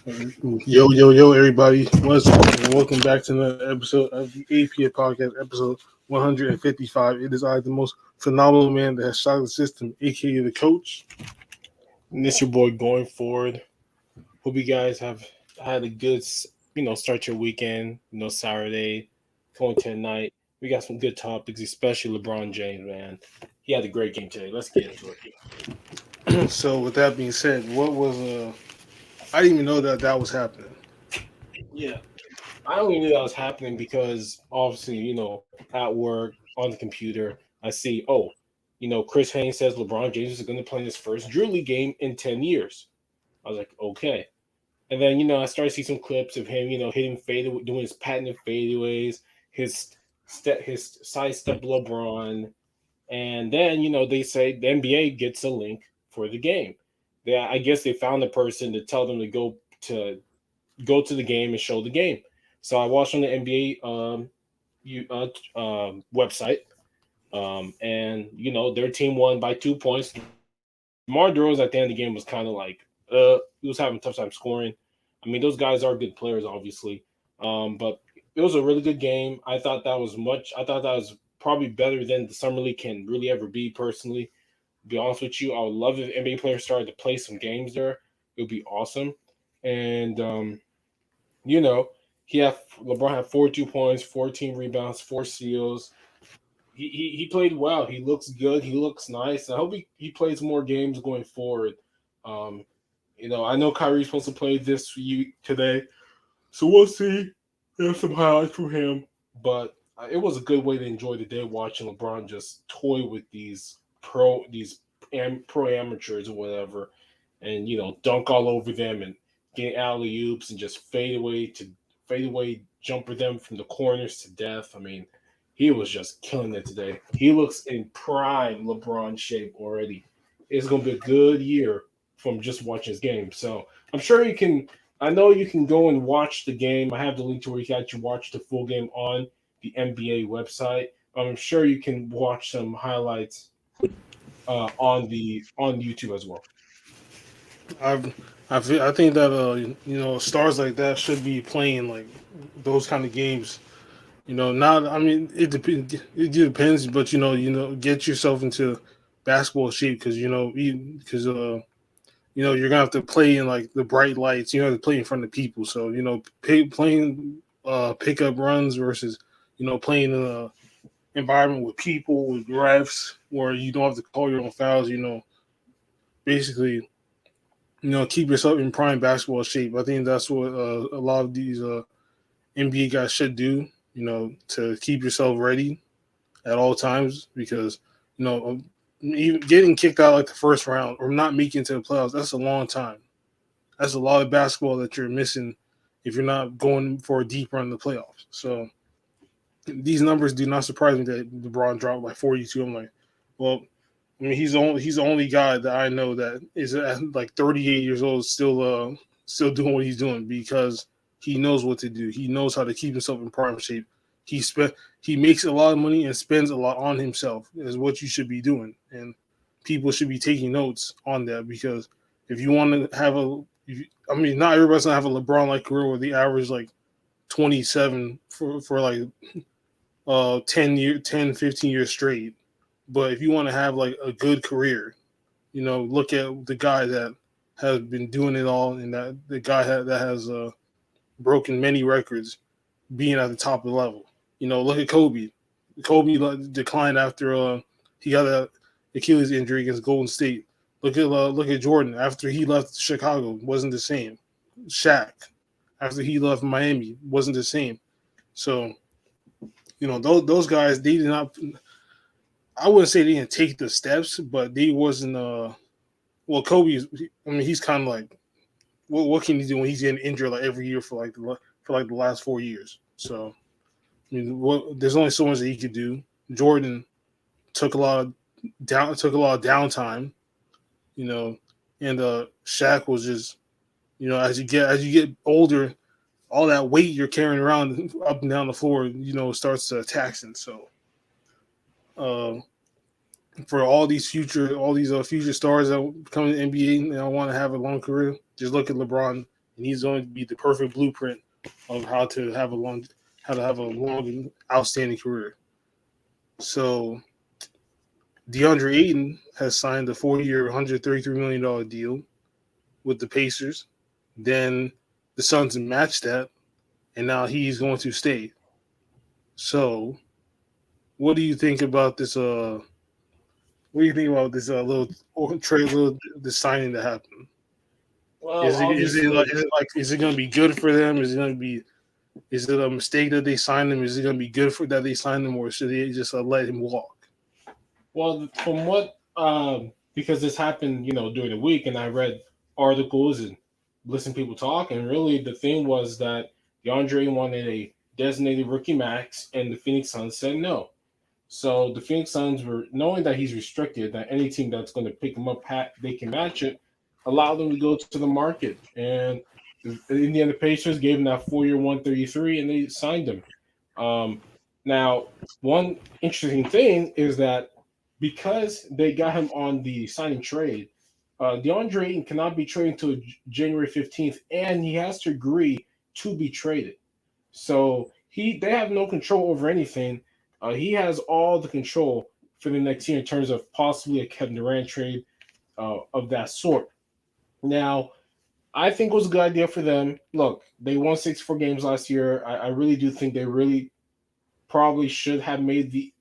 Yo, everybody. What's up? And welcome back to another episode of the APF podcast, episode 155. It is I, the most phenomenal man that has shocked the system, aka the coach. And this your boy going forward. Hope you guys have had a good, start your weekend. Saturday, going to tonight. We got some good topics, especially LeBron James, man. He had a great game today. Let's get into it. So, with that being said, I didn't even know that was happening. Yeah, I only knew that was happening because obviously, at work on the computer, I see, Chris Haynes says LeBron James is going to play in his first Drew League game in 10 years. I was like, okay. And then, I started to see some clips of him, hitting fade, doing his patented fadeaways, his sidestep LeBron. And then, they say the NBA gets a link for the game. I guess they found a person to tell them to go to the game and show the game. So I watched on the NBA website, and their team won by 2 points. DeMar DeRozan at the end of the game was kind of like, he was having a tough time scoring. I mean, those guys are good players, obviously, but it was a really good game. I thought that was much. I thought that was probably better than the summer league can really ever be. Personally, to be honest with you, I would love if NBA players started to play some games there. It would be awesome, and you know, LeBron had 42 points, 14 rebounds, 4 steals. He played well. He looks good. He looks nice. I hope he plays more games going forward. Um, I know Kyrie's supposed to play this today, so we'll see. There's some highlights from him, but it was a good way to enjoy the day watching LeBron just toy with pro amateurs or whatever, and dunk all over them and get alley oops and just fade away jumper them from the corners to death. I mean, he was just killing it today. He looks in prime LeBron shape already. It's gonna be a good year from just watching his game. So I'm sure you can. I know you can go and watch the game. I have the link to where you can actually watch the full game on the NBA website. I'm sure you can watch some highlights on YouTube as well. I've, I think that stars like that should be playing like those kind of games. Not I mean it depends. It depends, but get yourself into basketball shape because you're gonna have to play in like the bright lights. You have to play in front of people. So playing pickup runs versus playing in a environment with people with refs where you don't have to call your own fouls. Basically keep yourself in prime basketball shape. I think that's what a lot of these NBA guys should do. To keep yourself ready at all times because even getting kicked out like the first round or not making it to the playoffs, that's a long time. That's a lot of basketball that you're missing if you're not going for a deep run in the playoffs. So these numbers do not surprise me that LeBron dropped like 42. I'm like, well, I mean, he's the only guy that I know that is at like 38 years old still doing what he's doing because he knows what to do. He knows how to keep himself in prime shape. He spent he makes a lot of money and spends a lot on himself. Is what you should be doing, and people should be taking notes on that because if you want to have I mean, not everybody's gonna have a LeBron like career where the average like 27 for like 15 years straight. But if you want to have like a good career, look at the guy that has been doing it all, and that the guy that has broken many records, being at the top of the level. Look at Kobe. Kobe declined after he got a Achilles injury against Golden State. Look at Jordan after he left Chicago, wasn't the same. Shaq after he left Miami wasn't the same. So those guys, they did not. I wouldn't say they didn't take the steps, but they wasn't. Well, Kobe is. I mean, he's kind of like, what can he do when he's getting injured like every year for the last 4 years? So I mean, there's only so much that he could do. Jordan took a lot of downtime, you know, and Shaq was just, as you get older, all that weight you're carrying around up and down the floor, starts taxing. So, uh, for all these future stars that come in the NBA and I want to have a long career, just look at LeBron. and he's going to be the perfect blueprint of how to have a long and outstanding career. So DeAndre Ayton has signed a 4-year, $133 million deal with the Pacers. Then the Suns matched that, and now he's going to stay. So, what do you think about this? What do you think about this little trade, little this signing that happened? Well, obviously, Is it going to be good for them? Is it going to be is it a mistake that they signed him? Is it going to be good for that they signed him, or should they just let him walk? well, from what because this happened, during the week, and I read articles and listened to people talk, and really the thing was that DeAndre wanted a designated rookie max, and the Phoenix Suns said no. So the Phoenix Suns were knowing that he's restricted, that any team that's going to pick him up, they can match it, allow them to go to the market. And the Indiana Pacers gave him that 4-year 133, and they signed him. Um, Now, one interesting thing is that because they got him on the signing trade, DeAndre Ayton cannot be traded until January 15th, and he has to agree to be traded. So they have no control over anything. He has all the control for the next year in terms of possibly a Kevin Durant trade of that sort. Now, I think it was a good idea for them. Look, they won 64 games last year. I really do think they really probably should have made the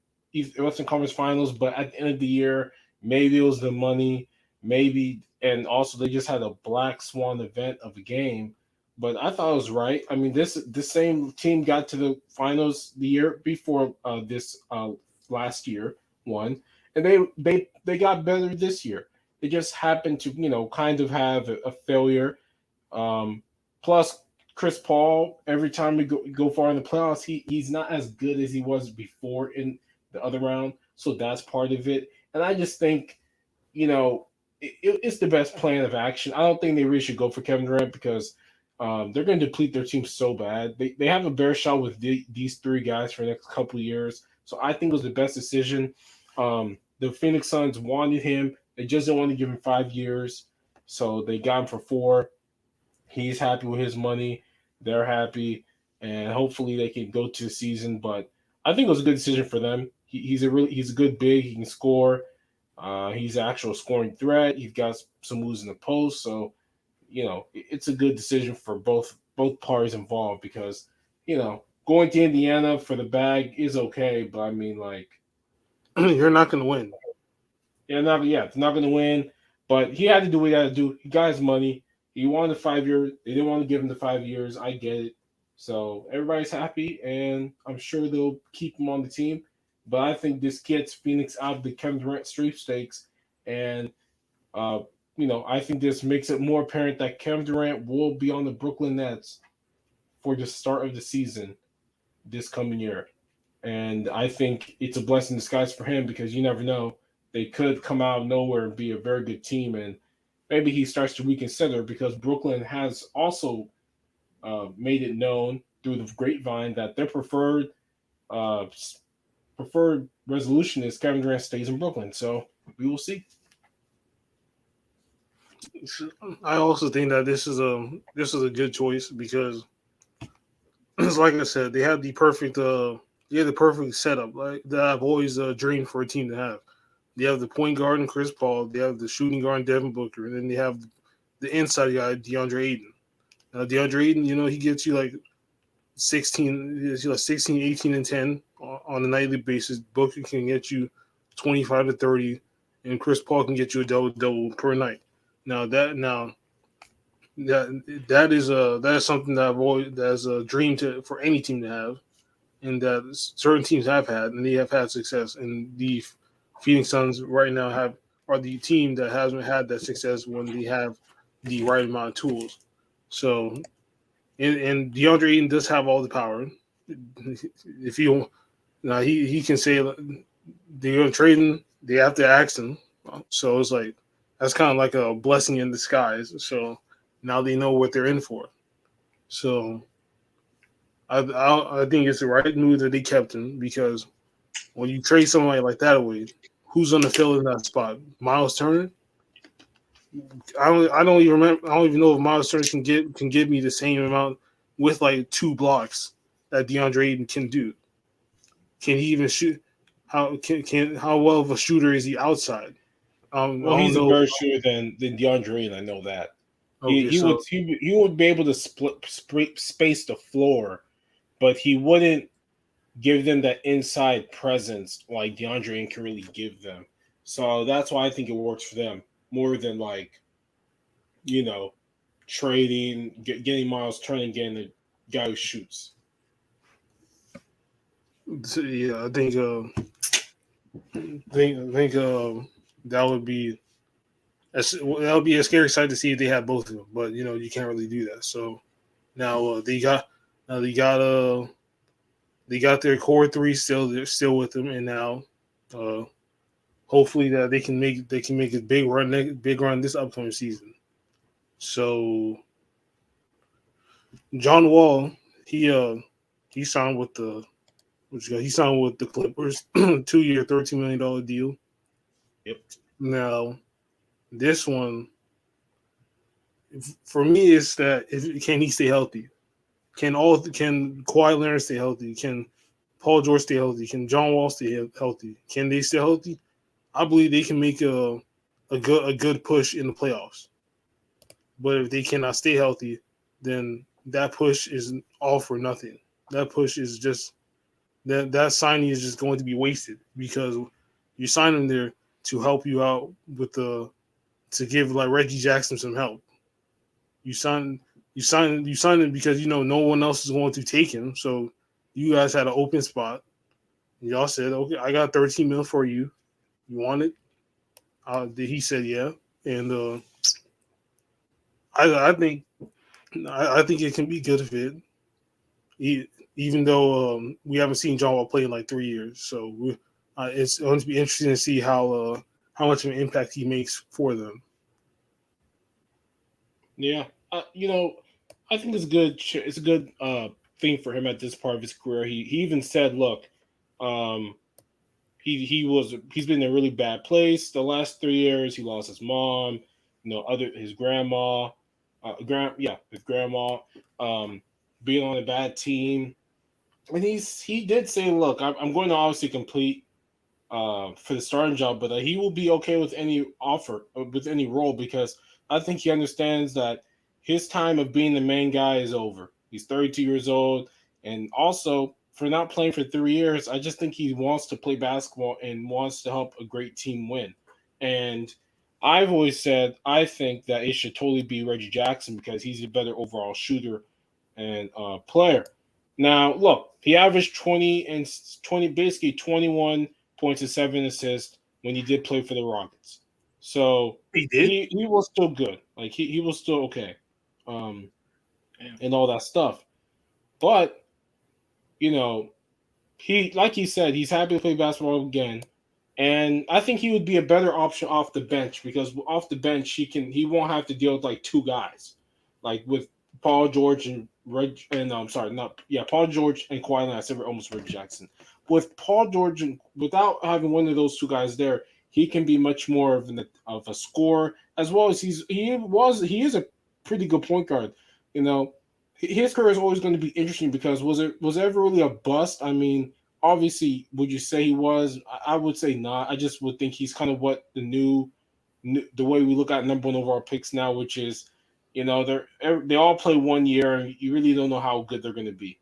Western Conference Finals, but at the end of the year, maybe it was the money, maybe, and also they just had a black swan event of a game. But I thought it was right. I mean, this same team got to the finals the year before this last year one, and they got better this year. They just happened to kind of have a failure. Plus, Chris Paul, every time we go far in the playoffs, he's not as good as he was before in the other round. So that's part of it. And I just think, it's the best plan of action. I don't think they really should go for Kevin Durant because they're going to deplete their team so bad. They have a bare shot with these three guys for the next couple of years. So I think it was the best decision. The Phoenix Suns wanted him. They just didn't want to give him 5 years. So they got him for 4. He's happy with his money. They're happy, and hopefully they can go to the season. But I think it was a good decision for them. He's a good big. He can score. He's an actual scoring threat. He's got some moves in the post. So it's a good decision for both parties involved because going to Indiana for the bag is okay, but I mean You're not going to win. it's not going to win. But he had to do what he had to do. He got his money. He wanted 5 years. They didn't want to give him the 5 years. I get it. So everybody's happy, and I'm sure they'll keep him on the team. But I think this gets Phoenix out of the Kevin Durant sweepstakes, and I think this makes it more apparent that Kevin Durant will be on the Brooklyn Nets for the start of the season this coming year. And I think it's a blessing in disguise for him because you never know. They could come out of nowhere and be a very good team, and maybe he starts to reconsider because Brooklyn has also made it known through the grapevine that their uh, preferred resolution is Kevin Durant stays in Brooklyn. So we will see. I also think that this is a good choice because it's like I said, they have the perfect setup like that I've always dreamed for a team to have. They have the point guard and Chris Paul, they have the shooting guard and Devin Booker, and then they have the inside guy DeAndre Ayton. DeAndre Ayton, he gets you like 16, he gets you like 16, 18, and 10 on a nightly basis. Booker can get you 25 to 30, and Chris Paul can get you a double double per night. Now that is something that I've always that's a dream for any team to have, and that certain teams have had, and they have had success. And the Phoenix Suns right now are the team that hasn't had that success when they have the right amount of tools. So, and DeAndre Ayton does have all the power. If you now he can say they're going to trade him, they have to ask him. So it's like that's kind of like a blessing in disguise. So now they know what they're in for. So I think it's the right move that they kept him because when you trade somebody like that away, who's going to fill in that spot? Miles Turner? I don't even remember. I don't even know if Miles Turner can give me the same amount with like 2 blocks that DeAndre Ayton can do. Can he even shoot? How well of a shooter is he outside? I Well, don't he's a know. better shooter than DeAndre, and I know that. Okay, so He would be able to space the floor, but he wouldn't give them that inside presence like DeAndre can really give them. So that's why I think it works for them more than like you know trading, getting Miles Turner, getting a guy who shoots. yeah, I think that would be that would be a scary sight to see if they have both of them. But you can't really do that. So now now they got their core three still they're still with them, and now uh, hopefully that they can make a big run this upcoming season. So John Wall, he uh he signed with he signed with the Clippers, 2 year, $13 million deal. Yep. Now this one for me is that can he stay healthy? Can Kawhi Leonard stay healthy? Can Paul George stay healthy? Can John Wall stay healthy? Can they stay healthy? I believe they can make a good push in the playoffs. But if they cannot stay healthy, then that push is all for nothing. That push is just that signing is just going to be wasted because you sign him there to help you out with the to give like Reggie Jackson some help. You sign you sign him because no one else is going to take him. So you guys had an open spot. Y'all said, okay, I got 13 mil for you. You want it? He said, yeah. And I think I think it can be good fit. Even though we haven't seen John Wall play in like 3 years, so it's going to be interesting to see how much of an impact he makes for them. Yeah. I think it's good. It's a good thing for him at this part of his career. He even said, "Look, um, he's been in a really bad place the last 3 years. He lost his mom, his grandma, his grandma, um, being on a bad team, and he did say, look, I'm going to obviously complete for the starting job, but he will be okay with any offer, with any role, because I think he understands that his time of being the main guy is over. He's 32 years old, and also for not playing for 3 years, I just think he wants to play basketball and wants to help a great team win. And I've always said I think that it should totally be Reggie Jackson because he's a better overall shooter and player. Now, look, he averaged 20, basically 21 points and 7 assists when he did play for the Rockets. So He did. he was still good. Like he was still okay. Um, Damn. and all that stuff. But, you know, he like he said, he's happy to play basketball again. And I think he would be a better option off the bench because off the bench he won't have to deal with like two guys. Like with Paul George and I'm sorry, not Paul George and Kawhi Leonard. I said almost Reggie Jackson. With Paul George and without having one of those two guys there, he can be much more of a scorer as well as he is a pretty good point guard. You know, his career is always going to be interesting because was it ever really a bust? I mean, obviously, would you say he was? I would say not. I just would think he's kind of what the way we look at number one overall picks now, which is, they all play 1 year, and you really don't know how good they're going to be.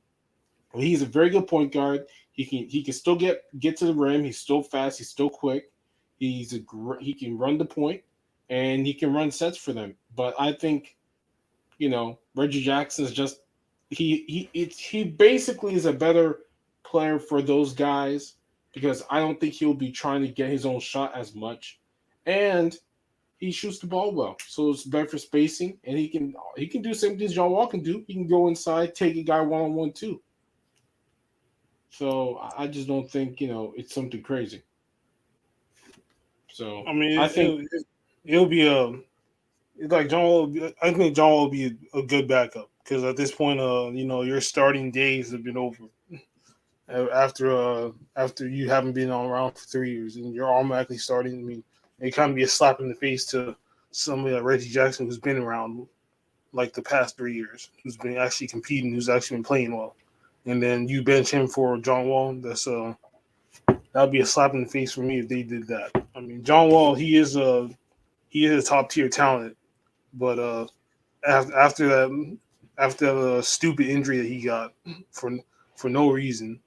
Well, he's a very good point guard. He can still get to the rim. He's still fast. He's still quick. He can run the point, and he can run sets for them. But I think Reggie Jackson is just he basically is a better player for those guys because I don't think he'll be trying to get his own shot as much, and he shoots the ball well, so it's better for spacing, and he can do the same things John Wall can do. He can go inside, take a guy 1-on-1 too. So I just don't think it's something crazy. So I mean, I think it'll be it's like I think John will be a good backup because at this point, your starting days have been over. After you haven't been on around for 3 years and you're automatically starting. I mean, it kind of be a slap in the face to somebody like Reggie Jackson who's been around like the past 3 years, who's been actually competing, who's actually been playing well, and then you bench him for John Wall. That'd be a slap in the face for me if they did that. I mean, John Wall, he is a top tier talent, but after that after the stupid injury that he got for for no reason,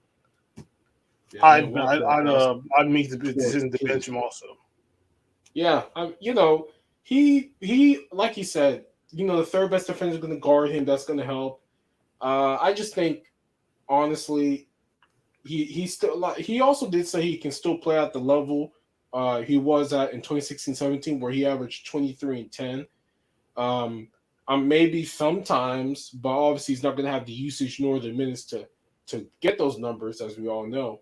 Yeah, man, I'd what I'd the I'd, last uh, I'd make the sports decision to killing. bench him also. Yeah, he like you said, the third best defender is going to guard him. That's going to help. I just think honestly, he still like he also did say he can still play at the level he was at in 2016-17 where he averaged 23 and 10. Um, maybe sometimes, but obviously he's not going to have the usage nor the minutes to get those numbers, as we all know.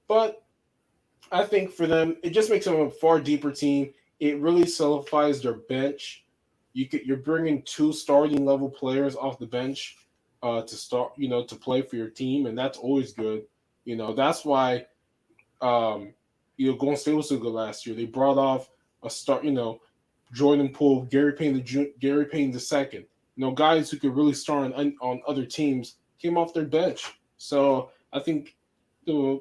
But I think for them, it just makes them a far deeper team. It really solidifies their bench. You're bringing two starting level players off the bench to start, to play for your team, and that's always good. That's why Golden State was so good last year. They brought off a start, Jordan Poole, Gary Payton the second. Guys who could really start on other teams came off their bench. So I think the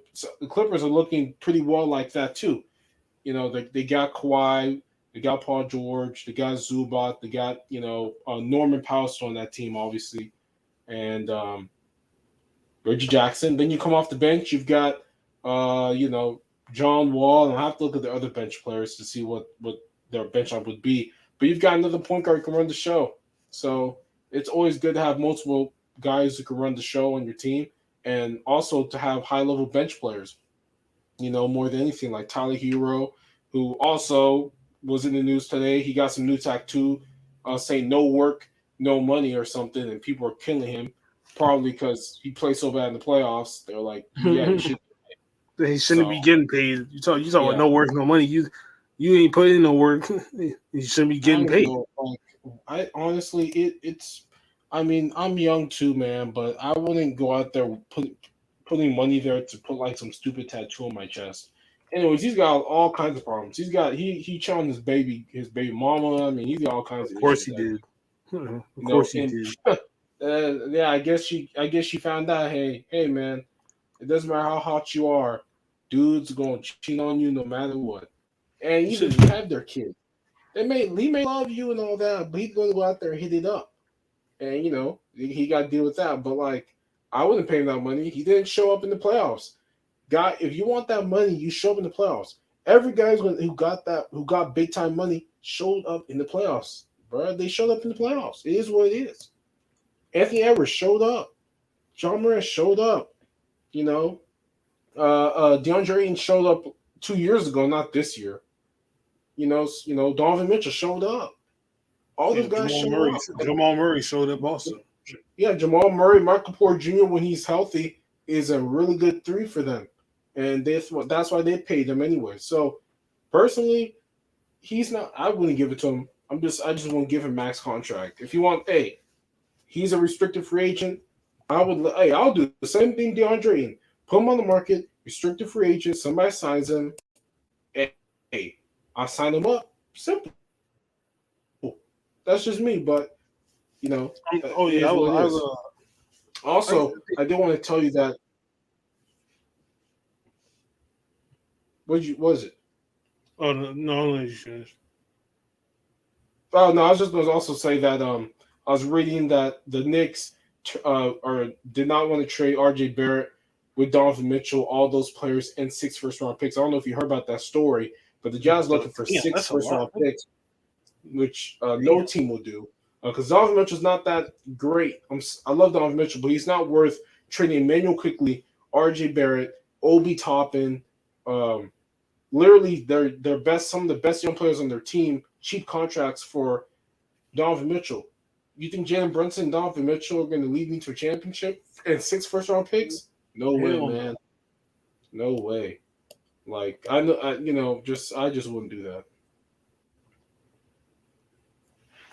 Clippers are looking pretty well like that too. They got Kawhi, they got Paul George, they got Zubac, they got Norman Powell on that team, obviously, and Reggie Jackson. Then you come off the bench, you've got John Wall, and I'll have to look at the other bench players to see what their bench up would be. But you've got another point guard who can run the show. So it's always good to have multiple guys who can run the show on your team, and also to have high level bench players. More than anything, like Tyler Hero, who also was in the news today. He got some new tattoo saying no work, no money or something, and people are killing him. Probably because he played so bad in the playoffs. They're like, yeah, he should. They shouldn't So be getting paid. You talk about yeah, no work, no money. You ain't putting in no work. You shouldn't be I getting don't paid. know. Like, I honestly, it's. I mean, I'm young too, man, but I wouldn't go out there putting money there to put like some stupid tattoo on my chest. Anyways, he's got all kinds of problems. He chilling his baby mama. I mean, he's got all kinds Of of course issues. he did. Of course he And did. yeah, I guess she found out. Hey, man, it doesn't matter how hot you are, dudes gonna cheat on you no matter what. And even if you have their kid, he may love you and all that, but he's gonna go out there and hit it up. And he got to deal with that. But like, I wouldn't pay him that money. He didn't show up in the playoffs. Guy, if you want that money, you show up in the playoffs. Every guy who got big time money, showed up in the playoffs, bro. They showed up in the playoffs. It is what it is. Anthony Edwards showed up. John Morant showed up. You know, DeAndre Ayton showed up 2 years ago, not this year. Donovan Mitchell showed up. All Yeah, those guys show up. Jamal Murray showed up also. Yeah, Jamal Murray, Michael Porter Jr. when he's healthy is a really good three for them, and that's why they paid him anyway. So personally, he's not. I wouldn't give it to him. I just won't give him max contract. If you want, hey, he's a restricted free agent. I'll do the same thing, DeAndre Ayton. Put him on the market, restricted free agent. Somebody signs him. Hey, I sign him up. Simple. That's just me, but Oh it yeah, is what it is. I, Also, I do want to tell you that. What was it? oh no, you should. Oh no, I was just going to also say that I was reading that the Knicks or did not want to trade R.J. Barrett with Donovan Mitchell, all those players, and 6 first-round picks. I don't know if you heard about that story, but the Jazz looking for Yeah, six that's a lot. first-round picks, which no Damn. team will do. Because Donovan Mitchell's not that great. I love Donovan Mitchell, but he's not worth trading Emmanuel Quickly, R.J. Barrett, Obi Toppin. Um, Literally, some of the best young players on their team, cheap contracts for Donovan Mitchell. You think Jalen Brunson and Donovan Mitchell are going to lead me to a championship and 6 first-round picks? No way, Hell no. man. No way. Like I know, I just wouldn't do that.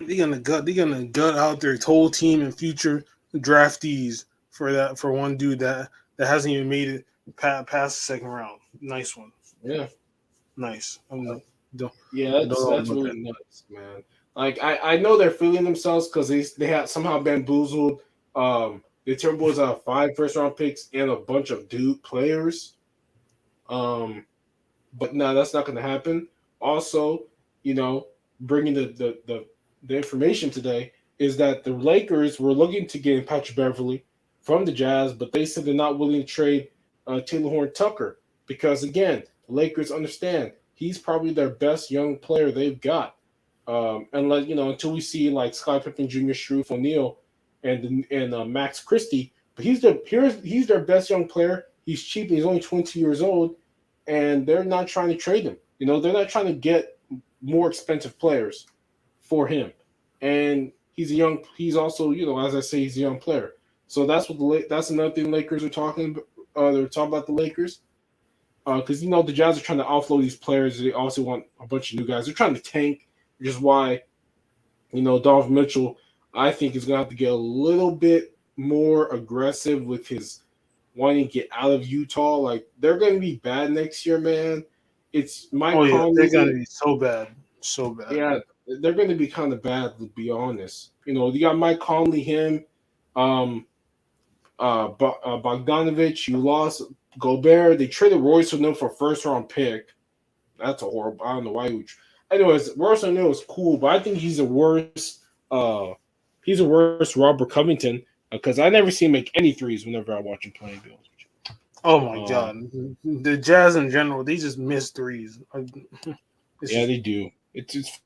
They're gonna gut out their whole team and future draftees for one dude that hasn't even made it past the second round. Nice one. Yeah. Nice. Don't Yeah, don't know that's about really that. nuts, man. Like I know they're feeling themselves because they had somehow bamboozled the Timberwolves out of 5 first round picks and a bunch of dude players. Um, but no, that's not going to happen. Also, you know, bringing the information today is that the Lakers were looking to get Patrick Beverly from the Jazz, but they said they're not willing to trade Taylor Horn Tucker because again, the Lakers understand he's probably their best young player they've got. And like until we see like Scott Pippen Jr., Sharif O'Neal, and Max Christie, but he's their best young player. He's cheap. He's only 20 years old, and they're not trying to trade him. They're not trying to get more expensive players for him. And he's also, as I say, he's a young player. So that's another thing the Lakers are talking. They're talking about the Lakers because the Jazz are trying to offload these players. They also want a bunch of new guys. They're trying to tank, which is why Donovan Mitchell, I think, is gonna have to get a little bit more aggressive with his wanting to get out of Utah. Like they're going to be bad next year, man. It's Oh Mike yeah, they're gonna Conley. be so bad, so bad. Yeah, they're going to be kind of bad to be honest. You got Mike Conley, him, um, Bogdanovich. You lost Gobert. They traded Royce O'Neal for a first round pick. That's a horrible. I don't know why you. Anyways, Royce O'Neal is cool, but I think he's a worse Robert Covington because I never see him make any threes whenever I watch him play. Oh my Um, god, the Jazz in general, they just miss threes. It's Yeah, just they do. It's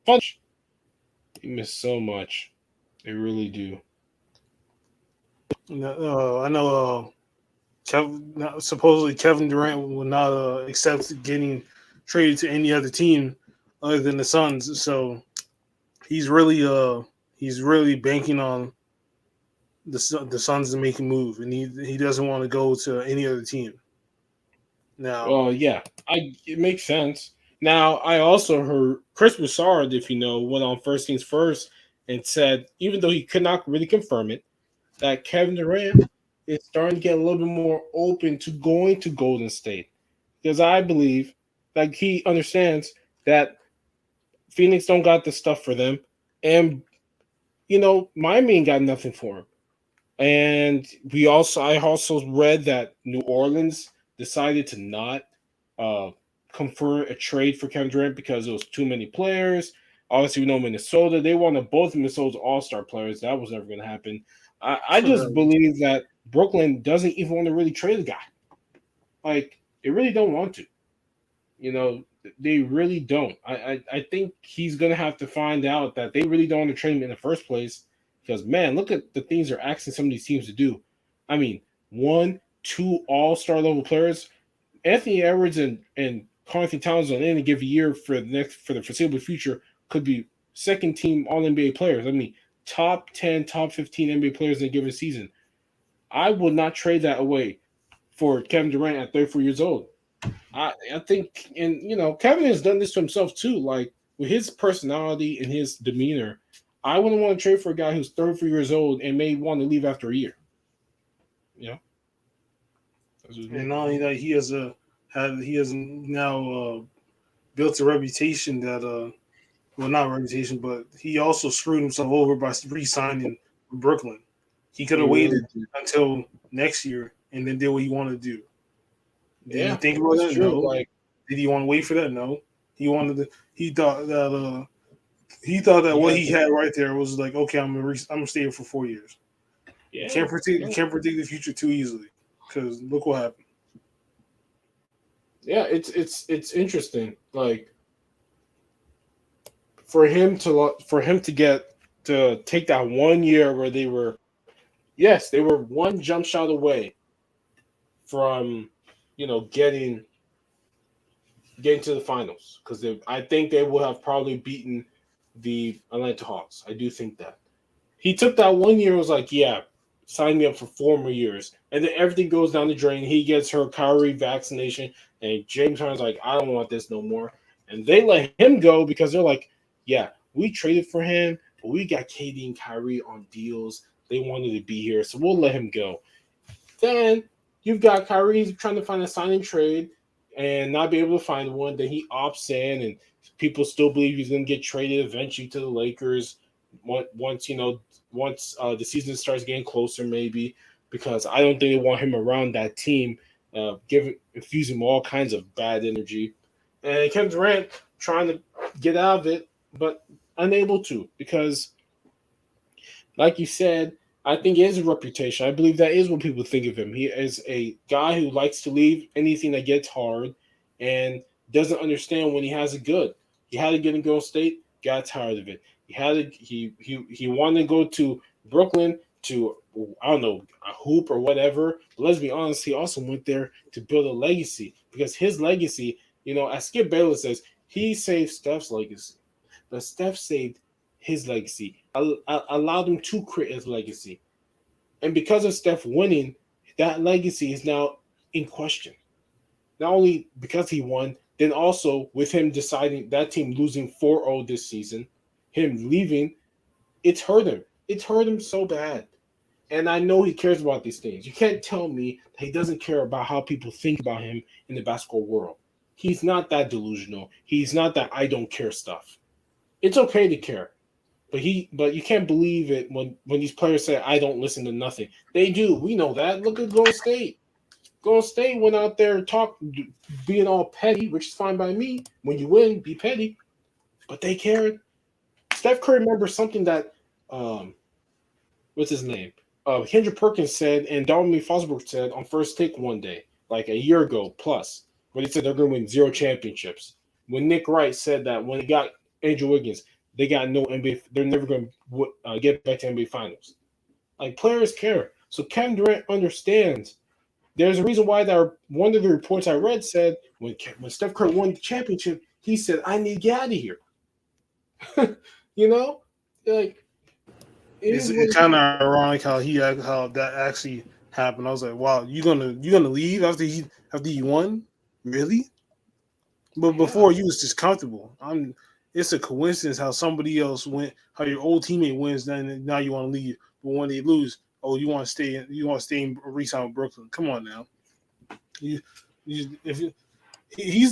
fun. They miss so much. They really do. I know. Supposedly Kevin Durant will not accept getting traded to any other team other than the Suns. So he's really he's really banking on the Suns to make a move, and he doesn't want to go to any other team now. Well, yeah, I it makes sense. Now, I also heard Chris Broussard, if you know, went on First Things First and said, even though he could not really confirm it, that Kevin Durant is starting to get a little bit more open to going to Golden State because I believe that he understands that Phoenix don't got the stuff for them, and Miami ain't got nothing for him. And I also read that New Orleans decided to not uh, confer a trade for Kevin Durant because it was too many players. Obviously, we know Minnesota, they wanted both of Minnesota's all-star players. That was never going to happen. I just believe that Brooklyn doesn't even want to really trade the guy. Like, they really don't want to. You know, they really don't. I think he's going to have to find out that they really don't want to trade him in the first place because, man, look at the things they're asking some of these teams to do. I mean, one, two all-star level players. Anthony Edwards and Karl Anthony Towns on any given year for the foreseeable future could be second team All NBA players. I mean, top 10, top 15 NBA players in a given season. I would not trade that away for Kevin Durant at 34 years old. I think, and Kevin has done this to himself too. Like with his personality and his demeanor, I wouldn't want to trade for a guy who's 34 years old and may want to leave after a year. You know, that's just And me. not only that, he has now built a reputation that well, not a reputation, but he also screwed himself over by re-signing Brooklyn. He could He have really waited did. until next year and then did what he wanted to do. Did he Yeah, think about it's that? true. No. Like Did he want to wait for that? No. He wanted to. He thought that he what had he to. had right there was like, okay, I'm gonna stay here for 4 years. Yeah, You no, can't predict the future too easily because look what happened. yeah. It's interesting. Like for him to get to take that 1 year where they were, yes, they were one jump shot away from, getting to the finals because I think they will have probably beaten the Atlanta Hawks. I do think that he took that 1 year. Was like, yeah, sign me up for 4 more years, and then everything goes down the drain. He gets her Kyrie vaccination, and James Harden's like, I don't want this no more, and they let him go because they're like, yeah, we traded for him, but we got KD and Kyrie on deals. They wanted to be here, so we'll let him go. Then you've got Kyrie trying to find a sign and trade. and not be able to find one. Then he opts in, and people still believe he's going to get traded eventually to the Lakers once the season starts getting closer, maybe, because I don't think they want him around that team, infusing him all kinds of bad energy. And Kevin Durant trying to get out of it, but unable to, because like you said, I think it is a reputation. I believe that is what people think of him. He is a guy who likes to leave anything that gets hard and doesn't understand when he has it good. He had to get in Golden State, got tired of it. He wanted to go to Brooklyn to, I don't know, a hoop or whatever. But let's be honest, he also went there to build a legacy, because his legacy, as Skip Bayless says, he saved Steph's legacy, but Steph saved his legacy, allowed him to create his legacy. And because of Steph winning, that legacy is now in question. Not only because he won, then also with him deciding that team losing 4-0 this season, him leaving, it's hurt him. It's hurt him so bad. And I know he cares about these things. You can't tell me that he doesn't care about how people think about him in the basketball world. He's not that delusional. He's not that I don't care stuff. It's okay to care. But you can't believe it when these players say I don't listen to nothing. They do. We know that. Look at Golden State. Golden State went out there and talked, being all petty, which is fine by me. When you win, be petty. But they cared. Steph Curry remembers something that what's his name? Kendrick Perkins said and Dominique Fosberg said on First Take one day, like a year ago plus, when he said they're going to win 0 championships. When Nick Wright said that when he got Andrew Wiggins, they got no NBA. They're never going to get back to NBA Finals. Like, players care. So Kevin Durant understands. There's a reason why one of the reports I read said when Steph Curry won the championship, he said, "I need to get out of here." Like, it's kind of ironic how that actually happened. I was like, wow, you gonna leave after you won, really? But before you was just comfortable. It's a coincidence how somebody else went, how your old teammate wins, then now you want to leave. But when they lose, oh, you want to stay. You want to stay and re-sign with Brooklyn. Come on now. He's the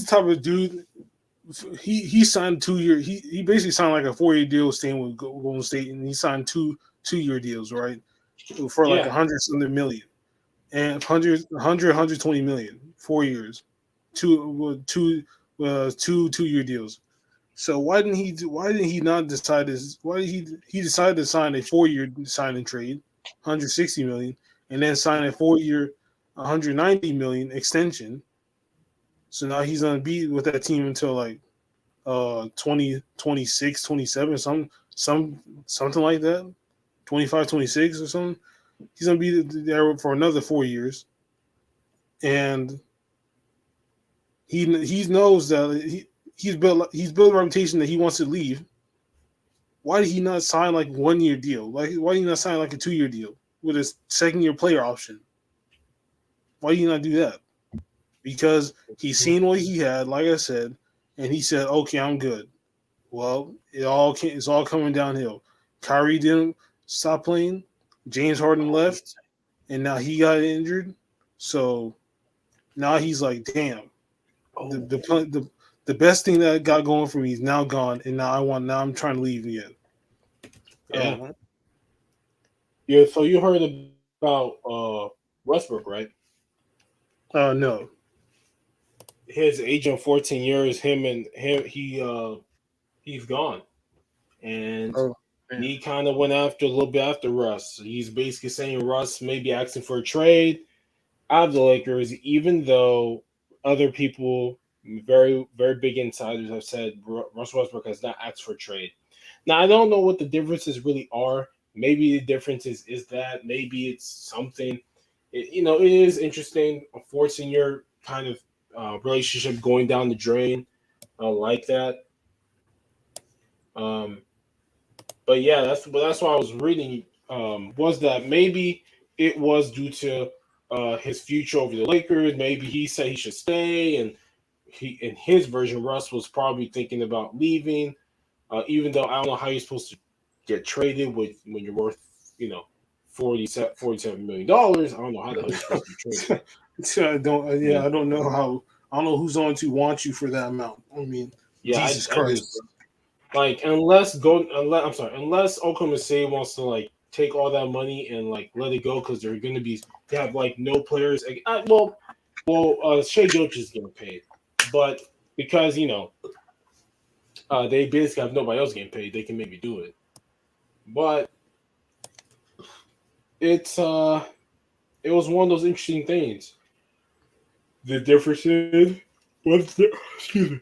type of dude. He signed 2 year. He basically signed like a 4-year deal staying with Golden State, and he signed two-year deals, right, for like 100 million and 120 million, 4 years, two-year deals. So why didn't he not decide this? Why did he decided to sign a 4-year signing trade, 160 million, and then sign a 4-year, 190 million extension. So now he's gonna be with that team until like 2026, 27, something like that. 25, 26 or something. He's gonna be there for another 4 years. And he knows that he's built a reputation that he wants to leave. Why did he not sign like 1-year deal? Like, why did he not sign like a 2-year deal with a second-year player option? Why did he not do that? Because he's seen what he had, like I said, and he said, "Okay, I'm good." Well, it's all coming downhill. Kyrie didn't stop playing. James Harden left, and now he got injured. So now he's like, "Damn, the best thing that got going for me is now gone, and now I'm trying to leave again." Yeah. Yeah. So you heard about Westbrook, right? No. His agent 14 years. He's gone, and he kind of went after a little bit after Russ. He's basically saying Russ may be asking for a trade out of the Lakers, even though other people, very very big insiders, have said Russell Westbrook has not asked for a trade. Now I don't know what the differences really are. Maybe the difference is that maybe it's something. It is interesting, forcing your kind of relationship going down the drain like that. Um, but yeah, that's what I was reading. Was that maybe it was due to his future over the Lakers? Maybe he said he should stay, and he, in his version, Russ was probably thinking about leaving. Even though I don't know how you're supposed to get traded when you're worth, $47 million. I don't know how the hell you're supposed to be traded. I don't know I don't know who's going to want you for that amount. I mean, Yeah, Jesus I agree. Christ. Like unless Oklahoma City wants to like take all that money and like let it go because they're gonna be they have like no players. Like, Shea Gilchrist is getting paid, but because they basically have nobody else getting paid, they can maybe do it. But it's it was one of those interesting things. The difference is excuse me.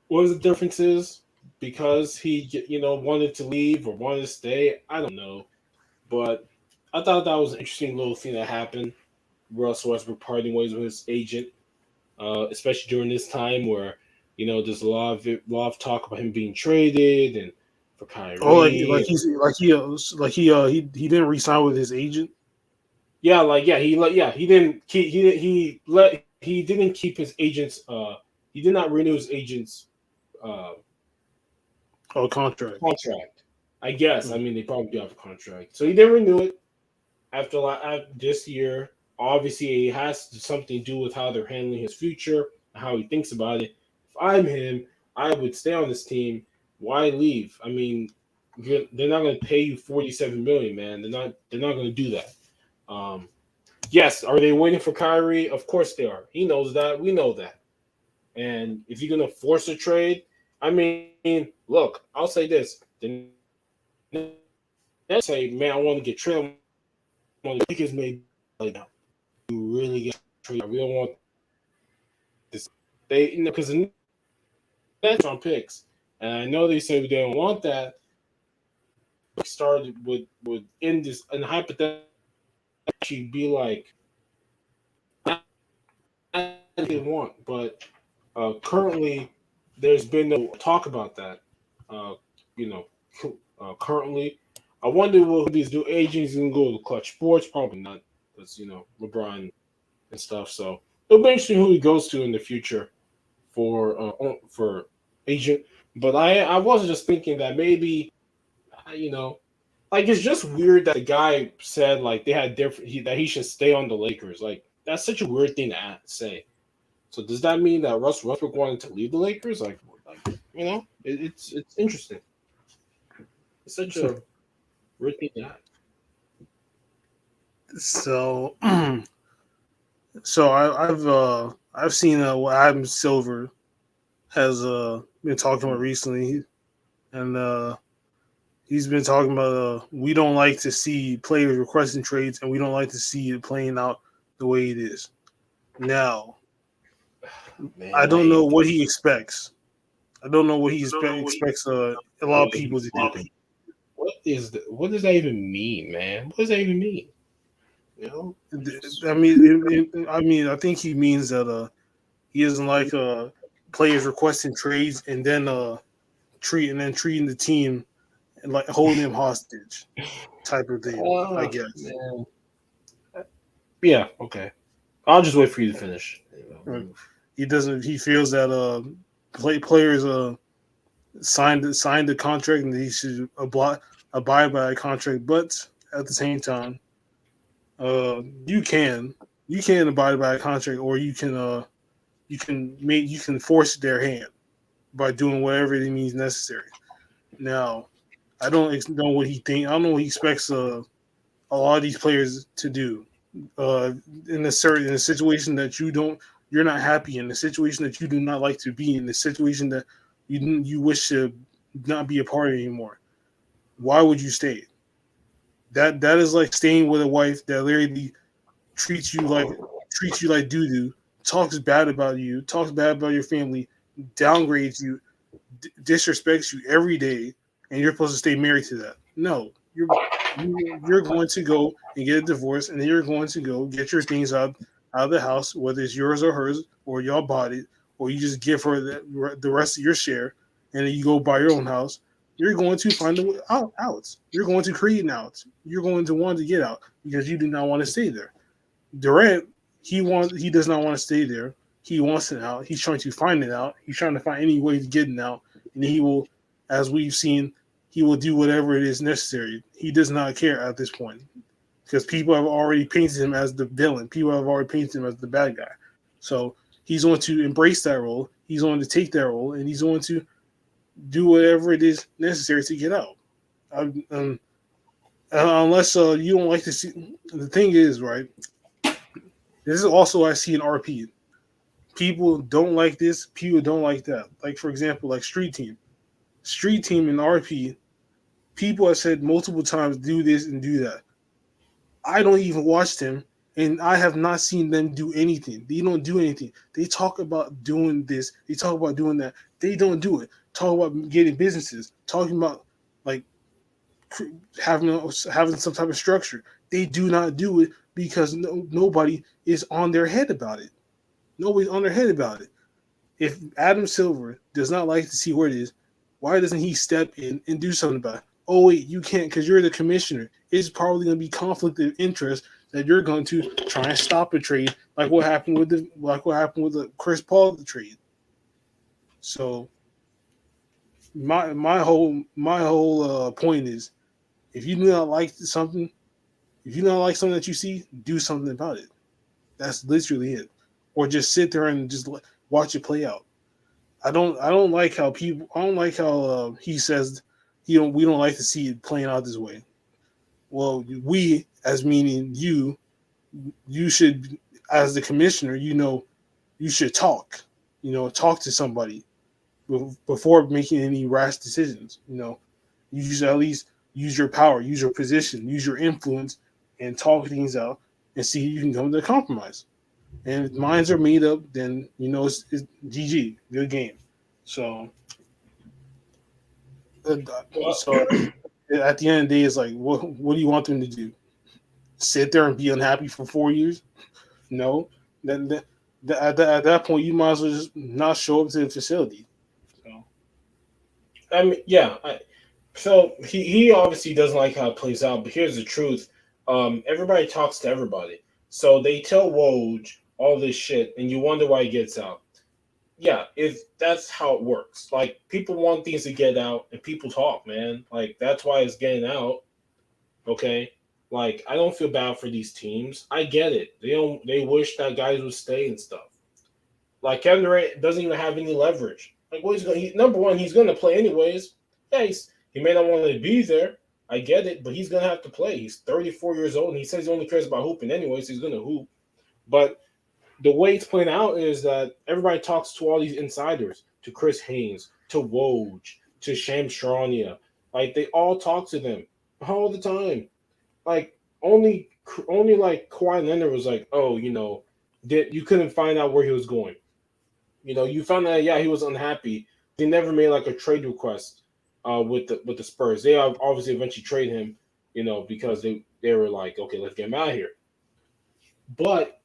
What was the differences? Because he wanted to leave or wanted to stay. I don't know, but I thought that was an interesting little thing that happened. Russell Westbrook parting ways with his agent, especially during this time where there's a lot of talk about him being traded and for Oh, Kyrie. he didn't resign with his agent. Yeah, he didn't keep his agent's he did not renew his agent's uh Oh, contract. contract. I guess. I Hmm. mean, they probably do have a contract, so he didn't renew it after this year. Obviously, it has something to do with how they're handling his future, how he thinks about it. If I'm him, I would stay on this team. Why leave? I mean, they're not going to pay you 47 million, man. They're not going to do that. Um, yes, are they waiting for Kyrie? Of course they are. He knows that. We know that. And if you're going to force a trade, I mean, look, I'll say this: the next say, man, I want to get traded. I want to pick his maybe like now. You really get traded. We don't want this. They because the Nets on picks, and I know they said they don't want that. Started would end this and hypothetically be like I didn't want, but currently there's been no talk about that. Uh, you know, currently, I wonder what these new agents gonna go to Clutch Sports. Probably not, because LeBron and stuff. So it'll be interesting who he goes to in the future for agent. But I was just thinking that maybe like it's just weird that the guy said like they had that he should stay on the Lakers. Like that's such a weird thing to say. So does that mean that Russ Westbrook wanted to leave the Lakers? It's interesting. It's such a weird thing to ask. So, I've seen what Adam Silver has been talking about recently, and he's been talking about we don't like to see players requesting trades, and we don't like to see it playing out the way it is now. I Man, I don't know hate what this. he expects. I don't know what he expects a lot of people to do. What does that even mean, man? What does that even mean? You know? I think he means that he doesn't like players requesting trades and then treating the team and like holding him hostage type of deal. I Oh guess. man. Yeah, okay. I'll just wait for you to finish. Right. He doesn't. He feels that players signed the contract and he should abide by a contract. But at the same time, you can abide by a contract, or you can force their hand by doing whatever it means necessary. Now, I don't know what he think. I don't know what he expects a lot of these players to do. Uh, in a situation that you're not happy in, the situation that you do not like to be in, the situation that you wish to not be a part of anymore. Why would you stay? That is like staying with a wife that literally treats you like doo doo, talks bad about you, talks bad about your family, downgrades you, disrespects you every day, and you're supposed to stay married to that. No, you're going to go and get a divorce, and then you're going to go get your things out of the house, whether it's yours or hers, or y'all bought it, or you just give her the rest of your share, and then you go buy your own house. You're going to find out. You're going to create an out. You're going to want to get out because you do not want to stay there. Durant, he does not want to stay there. He wants it out. He's trying to find it out. He's trying to find any way to get it out, and he will, as we've seen, he will do whatever it is necessary. He does not care at this point because people have already painted him as the villain. People have already painted him as the bad guy. So He's going to embrace that role. He's going to take that role, and he's going to do whatever it is necessary to get out. Um, unless you don't like to see. The thing is, right? This is also what I see in RP. People don't like this. People don't like that. Like for example, like Street Team in RP. People have said multiple times, do this and do that. I don't even watch them, and I have not seen them do anything. They don't do anything. They talk about doing this. They talk about doing that. They don't do it. Talk about getting businesses. Talking about like having some type of structure. They do not do it because nobody is on their head about it. Nobody's on their head about it. If Adam Silver does not like to see where it is, why doesn't he step in and do something about it? Oh wait, you can't because you're the commissioner. It's probably going to be conflict of interest that you're going to try and stop a trade, like what happened with the Chris Paul trade. So my whole point is, if you do not like something, if you do not like something that you see, do something about it. That's literally it. Or just sit there and just watch it play out. I don't like how people. I don't like how he says we don't like to see it playing out this way. Well, we, as meaning you should, as the commissioner, you should talk. Talk to somebody before making any rash decisions. You should at least use your power, use your position, use your influence, and talk things out and see if you can come to a compromise. And if minds are made up, then it's GG, good game. So, uh, Well, so at the end of the day, it's like, what do you want them to do? Sit there and be unhappy for 4 years? No. Then at that point, you might as well just not show up to the facility. So, I mean, yeah. So he obviously doesn't like how it plays out, but here's the truth. Everybody talks to everybody. So they tell Woj all this shit, and you wonder why he gets out. Yeah, if that's how it works. Like people want things to get out, and people talk, man. Like that's why it's getting out. Okay, like I don't feel bad for these teams. I get it. They don't. They wish that guys would stay and stuff. Like Kevin Durant doesn't even have any leverage. Like what he's going. Number one, he's going to play anyways. Yeah, he may not want to be there. I get it, but he's going to have to play. He's 34 years old, and he says he only cares about hooping anyways. He's going to hoop. But the way it's playing out is that everybody talks to all these insiders, to Chris Haynes, to Woj, to Shams Charania. Like they all talk to them all the time. Like only like Kawhi Leonard was like, oh, did you couldn't find out where he was going. You found out, yeah, he was unhappy. They never made like a trade request with the Spurs. They obviously eventually trade him, because they were like, okay, let's get him out of here. But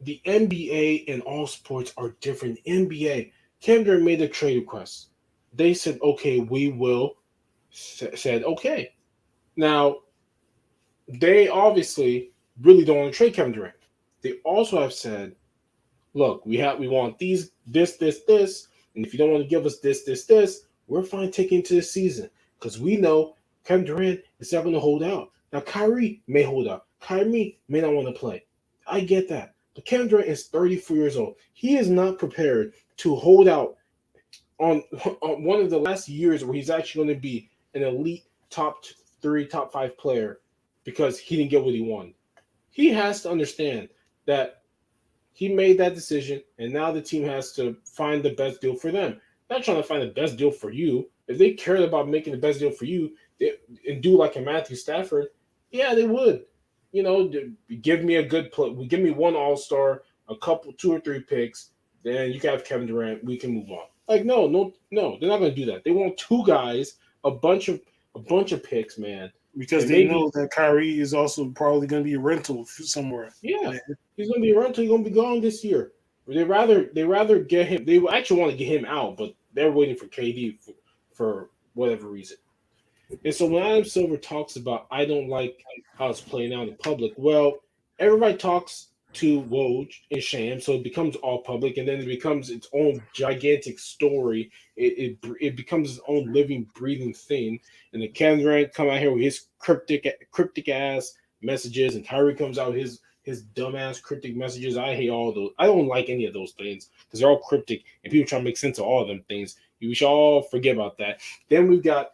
the NBA and all sports are different. NBA, Kevin Durant made a trade request. They said, okay, we will. Said, okay. Now, they obviously really don't want to trade Kevin Durant. They also have said, look, we want this, and if you don't want to give us this, we're fine taking into the season because we know Kevin Durant is not going to hold out. Now, Kyrie may hold out. Kyrie may not want to play. I get that. But Kevin Durant is 34 years old. He is not prepared to hold out on one of the last years where he's actually going to be an elite top three, top five player because he didn't get what he wanted. He has to understand that he made that decision, and now the team has to find the best deal for them. Not trying to find the best deal for you. If they cared about making the best deal for you and do like a Matthew Stafford, yeah, they would. Give me a good play. Give me one All Star, a couple, 2 or 3 picks. Then you can have Kevin Durant. We can move on. Like no, they're not going to do that. They want 2 guys, a bunch of picks, man. because And they maybe, know that Kyrie is also probably going to be a rental somewhere. yeah, he's going to be around until he's going to be gone this year. They rather get him. They actually want to get him out, but they're waiting for KD for whatever reason. And so when Adam Silver talks about, I don't like how it's playing out in public. Well, everybody talks to Woj and Sham, so it becomes all public, and then it becomes its own gigantic story. It becomes its own living, breathing thing. And then Kevin Durant come out here with his cryptic ass messages, and Kyrie comes out with his his dumbass cryptic messages. I hate all those. I don't like any of those things because they're all cryptic and people try to make sense of all of them things. We should all forget about that. Then we've got,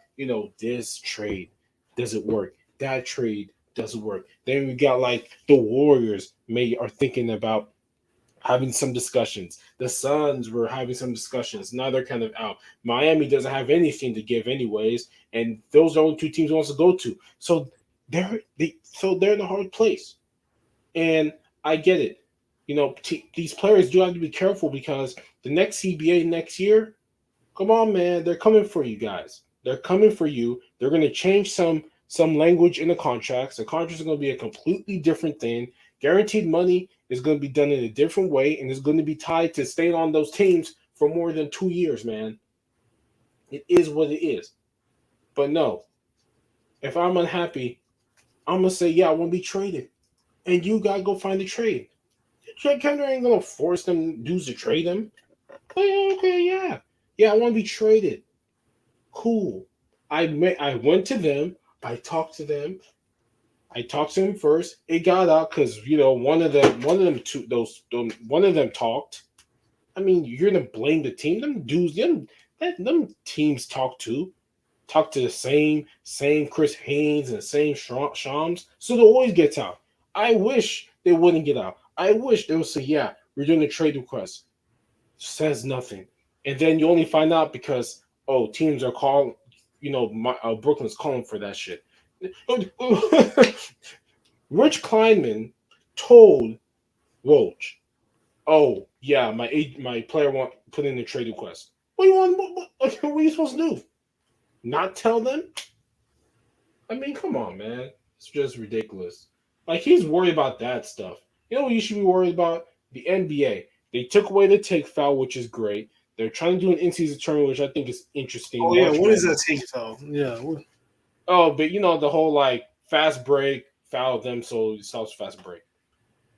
this trade doesn't work. That trade doesn't work. Then we got like the Warriors are thinking about having some discussions. The Suns were having some discussions. Now they're kind of out. Miami doesn't have anything to give anyways, and those are the only two teams he wants to go to. So they're in a hard place. And I get it. These players do have to be careful because the next CBA next year, come on, man, they're coming for you guys. They're coming for you. They're going to change some language in the contracts. The contracts are going to be a completely different thing. Guaranteed money is going to be done in a different way, and it's going to be tied to staying on those teams for more than 2 years, man. It is what it is. But no, if I'm unhappy, I'm going to say, yeah, I want to be traded. And you got to go find the trade. Kendra ain't going to force them dudes to trade him. Okay, yeah. Yeah, I want to be traded. Cool. I went to them. I talked to them. I talked to him first. It got out because one of them talked. I mean, you're gonna blame the team. Them dudes, them teams talk to the same Chris Haynes and the same Shams. So it always gets out. I wish they wouldn't get out. I wish they would say, yeah, we're doing a trade request. Says nothing. And then you only find out because teams are calling, Brooklyn's calling for that shit. Rich Kleinman told Woj, "Oh yeah, my player want put in a trade request. What do you want? What are you supposed to do? Not tell them? I mean, come on, man. It's just ridiculous. Like he's worried about that stuff. You know what you should be worried about? The NBA. They took away the take foul, which is great. They're trying to do an in-season tournament, which I think is interesting. Oh yeah, what is that take foul? Yeah. Oh, but the whole like fast break, foul them, so it stops fast break.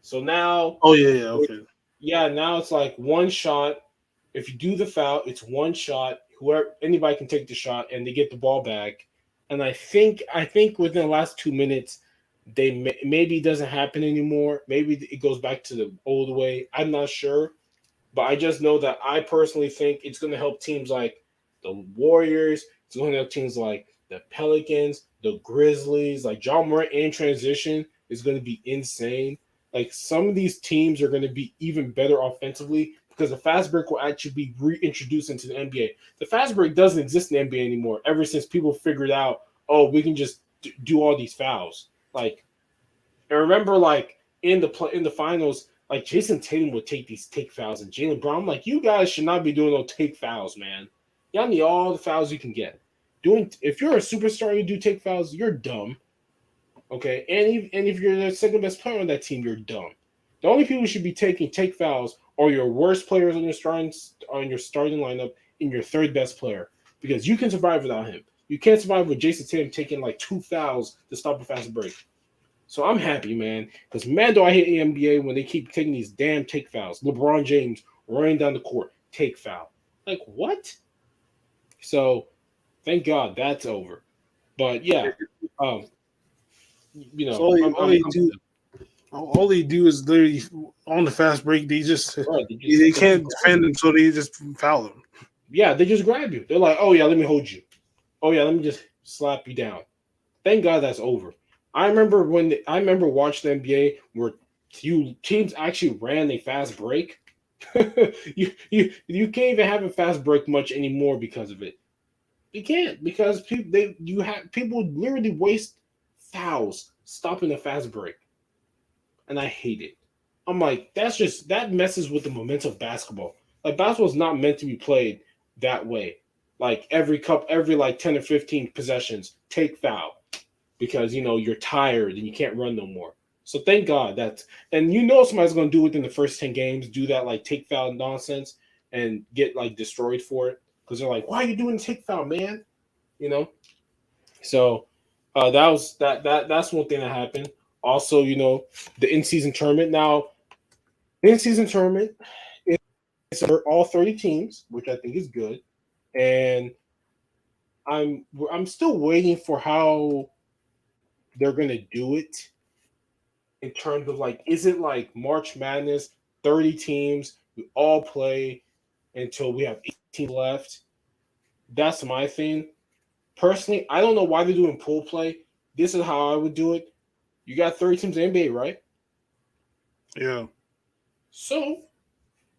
So now, oh yeah, okay, yeah, now it's like one shot. If you do the foul, it's one shot. Anybody can take the shot, and they get the ball back. And I think within the last 2 minutes, maybe it doesn't happen anymore. Maybe it goes back to the old way. I'm not sure, but I just know that I personally think it's going to help teams like the Warriors. It's going to help teams like the Pelicans, the Grizzlies. Like John Morant in transition is going to be insane. Like some of these teams are going to be even better offensively because the fast break will actually be reintroduced into the NBA. The fast break doesn't exist in the NBA anymore ever since people figured out, we can just do all these fouls. Like, I remember like in the finals, like Jason Tatum would take fouls, and Jaylen Brown. I'm like, you guys should not be doing no take fouls, man. Y'all need all the fouls you can get. If you're a superstar and you do take fouls, you're dumb. Okay, and if you're the second best player on that team, you're dumb. The only people who should be taking take fouls are your worst players on your starting lineup and your third best player because you can survive without him. You can't survive with Jason Tatum taking like 2 fouls to stop a fast break. So I'm happy, man, because man, do I hate the NBA when they keep taking these damn take fouls. LeBron James running down the court, take foul. Like what? So thank God that's over. But yeah, So all they do is literally on the fast break. They just right, they can't defend them, so they just foul them. Yeah, they just grab you. They're like, "Oh yeah, let me hold you. Oh yeah, let me just slap you down." Thank God that's over. I remember watching the NBA where teams actually ran a fast break. you can't even have a fast break much anymore because of it. You can't because people literally waste fouls stopping a fast break, and I hate it. I'm like, that messes with the momentum of basketball. Like basketball is not meant to be played that way. Like every like 10 or 15 possessions, take foul because you're tired and you can't run no more. So thank God and somebody's gonna do it in the first 10 games, do that like take foul nonsense and get like destroyed for it. Because they're like, why are you doing take foul, man? So that's one thing that happened. Also, the in-season tournament. Now, the in-season tournament is for all 30 teams, which I think is good. And I'm still waiting for how they're gonna do it. in terms of like, is it like March Madness, 30 teams, we all play until we have 18 left? That's my thing. Personally, I don't know why they're doing pool play. This is how I would do it. You got 30 teams in the NBA, right? Yeah. So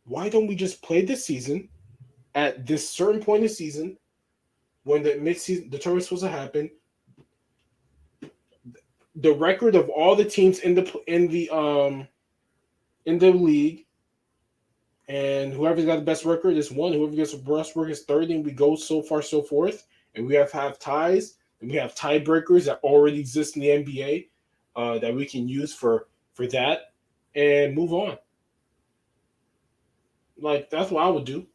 why don't we just play this season at this certain point in the season when the mid-season the tournament's supposed to happen? The record of all the teams in the league, and whoever's got the best record is one. Whoever gets the best record is third, and we go so far, so forth. And we have ties, and we have tiebreakers that already exist in the NBA that we can use for that, and move on. Like that's what I would do,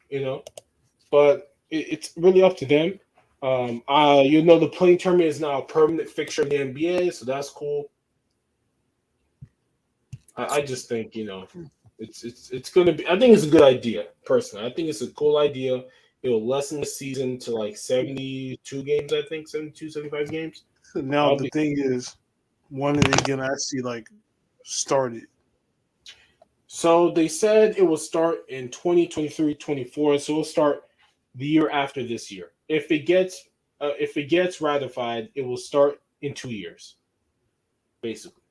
you know. But it's really up to them. The playing tournament is now a permanent fixture in the NBA, so that's cool. I just think it's gonna be. I think it's a good idea. Personally, I think it's a cool idea. It'll lessen the season to like 72 games. I think 72, 75 games. So now I'll the be thing is, when are they gonna actually like start it? So they said it will start in 2023, 24. So it'll start the year after this year. If it gets ratified, it will start in 2 years, basically.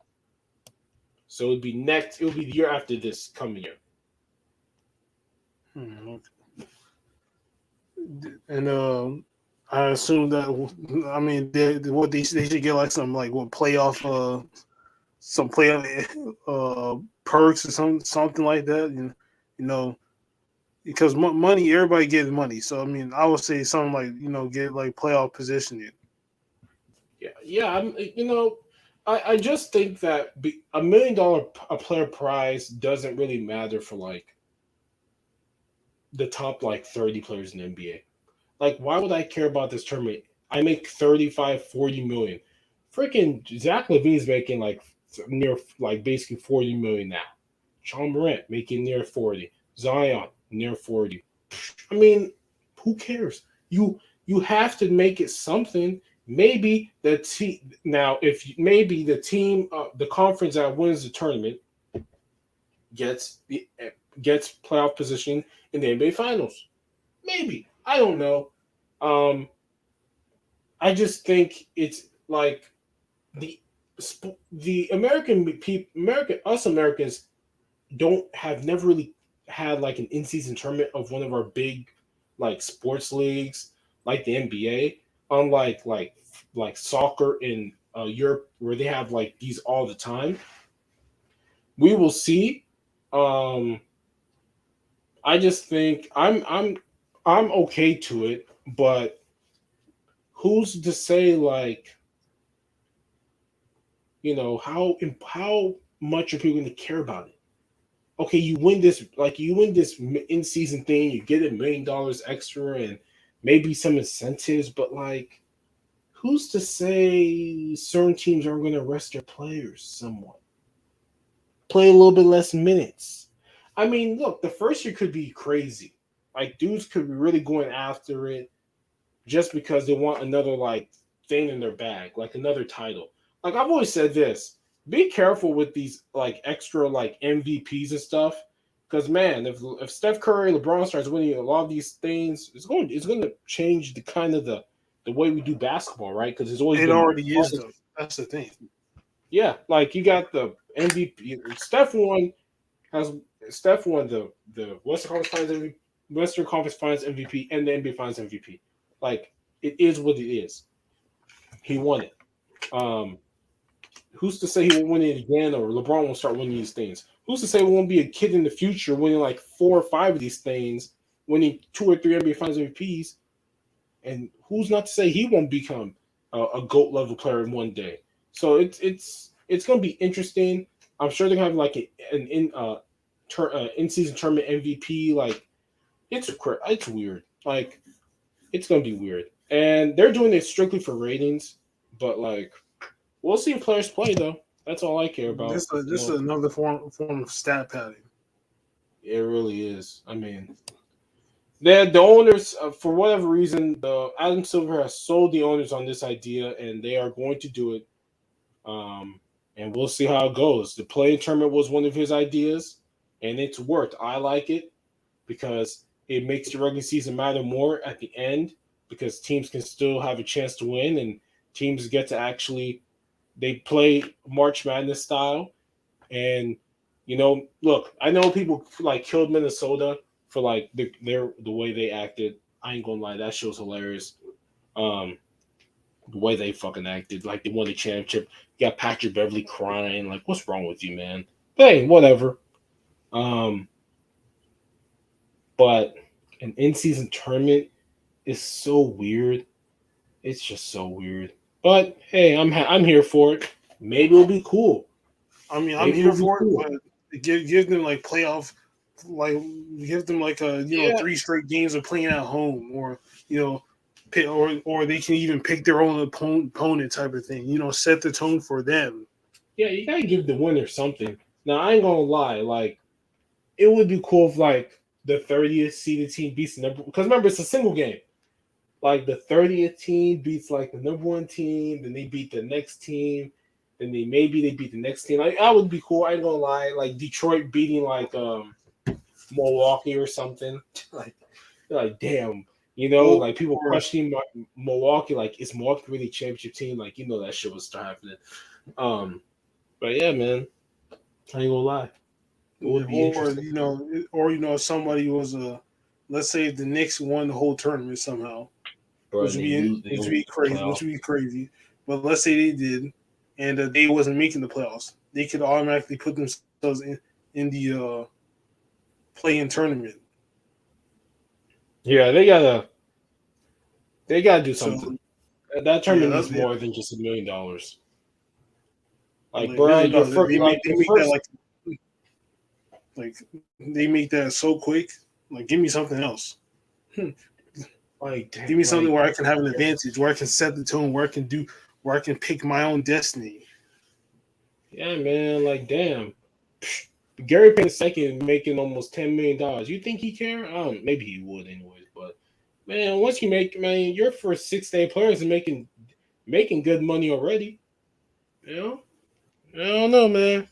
So it would be the year after this coming year. Hmm. And I assume that I mean they should get like some like what playoff some playoff perks or something like that. You know because money everybody gets money. So I mean I would say something like get like playoff positioning. Yeah, yeah. I just think that $1 million a player prize doesn't really matter for like the top like 30 players in the NBA. Like, why would I care about this tournament? I make 35, 40 million. Freaking Zach Levine's making like near like basically 40 million now. Sean Morant making near 40. Zion near 40. I mean, who cares? You have to make it something. Maybe the team now, if maybe the team, the conference that wins the tournament gets the gets playoff positioning in the NBA Finals. Maybe I don't know. Um, I just think it's like the the American people, American us Americans don't have never really had like an in season tournament of one of our big like sports leagues like the NBA. Unlike like soccer in Europe where they have like these all the time. We will see. Um, I just think I'm okay to it, but who's to say like how much are people going to care about it? Okay, you win this in season thing, you get $1 million extra and maybe some incentives, but like who's to say certain teams aren't going to rest their players somewhat, play a little bit less minutes? I mean, look, the first year could be crazy. Like dudes could be really going after it just because they want another like thing in their bag, like another title. Like I've always said this, be careful with these like extra like MVPs and stuff. Because man, if Steph Curry, LeBron starts winning a lot of these things, it's going to change the kind of the way we do basketball, right? Because it's always It been already is though. That's the thing. yeah, like you got the MVP. Has Steph won the Western Conference Finals MVP and the NBA Finals MVP. Like it is what it is. He won it. Um, who's to say he won't win it again, or LeBron won't start winning these things? Who's to say we won't be a kid in the future winning like 4 or 5 of these things, winning 2 or 3 NBA Finals MVPs? And who's not to say he won't become a GOAT level player in one day? So it's going to be interesting. I'm sure they're gonna have like an in season tournament MVP. Like it's weird. Like it's gonna be weird, and they're doing it strictly for ratings. But like we'll see if players play though. That's all I care about. This is another form of stat padding. It really is. I mean, the owners, for whatever reason, the Adam Silver has sold the owners on this idea, and they are going to do it. and we'll see how it goes. The play-in tournament was one of his ideas, and it's worked. I like it because it makes the regular season matter more at the end because teams can still have a chance to win and teams get to actually they play March Madness style. And look, I know people like killed Minnesota for like the way they acted. I ain't gonna lie, that show's hilarious. Um, the way they fucking acted, like they won the championship. You got Patrick Beverly crying, like, what's wrong with you, man? But hey, whatever. Um, but an in-season tournament is so weird. It's just so weird. But hey, I'm here for it. Maybe it'll be cool. I mean, I'm Maybe here it'll be for it, cool. but give them like playoff, like give them like a Yeah, 3 straight games of playing at home, or pick, or they can even pick their own opponent type of thing. Set the tone for them. yeah. You gotta give the winner something. Now I ain't gonna lie. Like it would be cool if like the 30th seeded team beats the number. Because remember, it's a single game. Like the 30th team beats like the number one team, then they beat the next team, then they beat the next team. Like that would be cool. I ain't gonna lie. Like Detroit beating like Milwaukee or something. like like damn, Or, like people or questioning Milwaukee. Like is Milwaukee really a championship team? Like that shit was start happening. Um, but yeah, man, I ain't gonna lie. It would be or interesting, if somebody was let's say if the Knicks won the whole tournament somehow, bro. And they lose. They which would don't be make the crazy, playoffs. But let's say they did, and they wasn't making the playoffs, they could automatically put themselves in the play-in tournament. Yeah, they gotta do So something. That yeah, tournament that's needs more than just $1 million. Like, like bro, really your does. first, like They your make that first, like they make that so quick. Like, give me something else. like, Give me something like, where I can have an advantage, where I can set the tone, where I can pick my own destiny. yeah, man, like, damn. Gary Payton second making almost $10 million. You think he care? Maybe he would anyways. But man, once you make, man, your first 6 day players are making good money already. You know, I don't know, man.